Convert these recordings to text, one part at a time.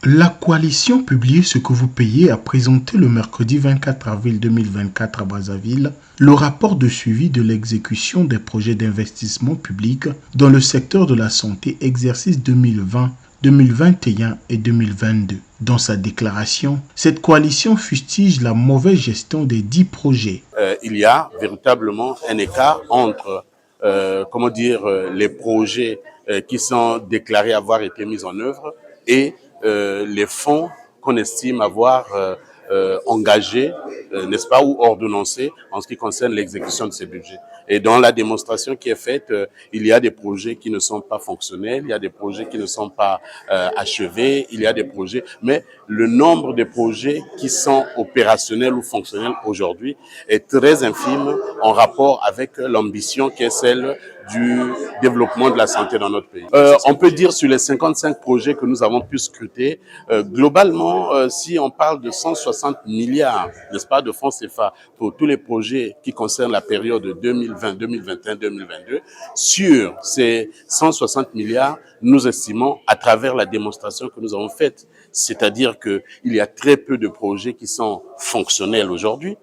La coalition Publiez ce que vous payez a présenté le mercredi 24 avril 2024 à Brazzaville le rapport de suivi de l'exécution des projets d'investissement public dans le secteur de la santé exercice 2020, 2021 et 2022. Dans sa déclaration, cette coalition fustige la mauvaise gestion des 10 projets. Il y a véritablement un écart entre les projets qui sont déclarés avoir été mis en œuvre et les fonds qu'on estime avoir engagés, n'est-ce pas, ou ordonnancés en ce qui concerne l'exécution de ces budgets. Et dans la démonstration qui est faite, il y a des projets qui ne sont pas fonctionnels, il y a des projets qui ne sont pas achevés, il y a des projets, mais le nombre de projets qui sont opérationnels ou fonctionnels aujourd'hui est très infime en rapport avec l'ambition qui est celle du développement de la santé dans notre pays. On peut dire sur les 55 projets que nous avons pu scruter, globalement, si on parle de 160 milliards, n'est-ce pas, de fonds CFA pour tous les projets qui concernent la période 2020, 2021, 2022, sur ces 160 milliards, nous estimons, à travers la démonstration que nous avons faite, c'est-à-dire qu'il y a très peu de projets qui sont fonctionnels aujourd'hui.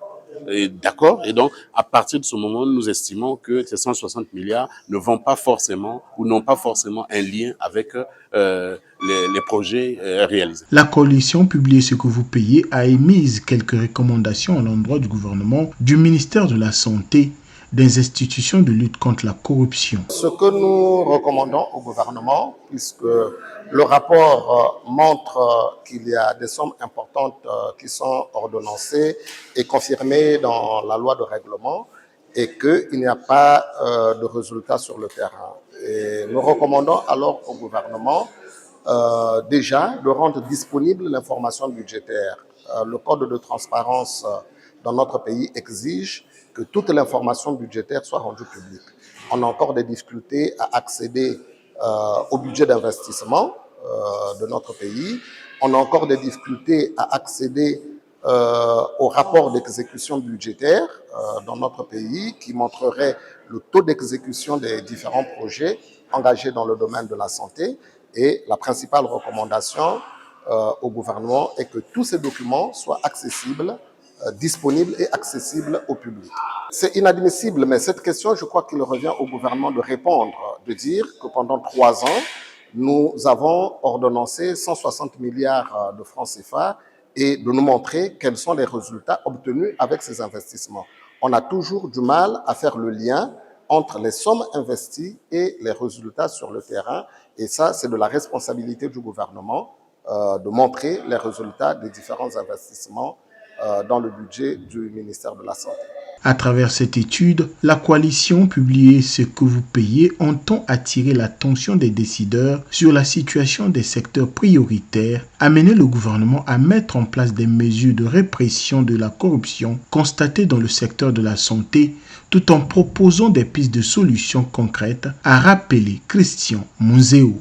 D'accord. Et donc, à partir de ce moment, nous estimons que ces 160 milliards ne vont pas forcément ou n'ont pas forcément un lien avec les projets réalisés. La coalition Publiez ce que vous payez a émis quelques recommandations à l'endroit du gouvernement, du ministère de la Santé, des institutions de lutte contre la corruption. Ce que nous recommandons au gouvernement, puisque le rapport montre qu'il y a des sommes importantes qui sont ordonnancées et confirmées dans la loi de règlement et qu'il n'y a pas de résultats sur le terrain. Et nous recommandons alors au gouvernement déjà de rendre disponible l'information budgétaire. Le code de transparence dans notre pays exige que toute l'information budgétaire soit rendue publique. On a encore des difficultés à accéder au budget d'investissement de notre pays. On a encore des difficultés à accéder au rapport d'exécution budgétaire dans notre pays qui montrerait le taux d'exécution des différents projets engagés dans le domaine de la santé. Et la principale recommandation au gouvernement est que tous ces documents soient accessibles, disponible et accessible au public. C'est inadmissible, mais cette question, je crois qu'il revient au gouvernement de répondre, de dire que pendant 3 ans, nous avons ordonnancé 160 milliards de francs CFA et de nous montrer quels sont les résultats obtenus avec ces investissements. On a toujours du mal à faire le lien entre les sommes investies et les résultats sur le terrain. Et ça, c'est de la responsabilité du gouvernement de montrer les résultats des différents investissements dans le budget du ministère de la Santé. À travers cette étude, la coalition Publiez ce que vous payez entend attirer l'attention des décideurs sur la situation des secteurs prioritaires, amener le gouvernement à mettre en place des mesures de répression de la corruption constatée dans le secteur de la santé, tout en proposant des pistes de solutions concrètes, a rappelé Christian Monzéo.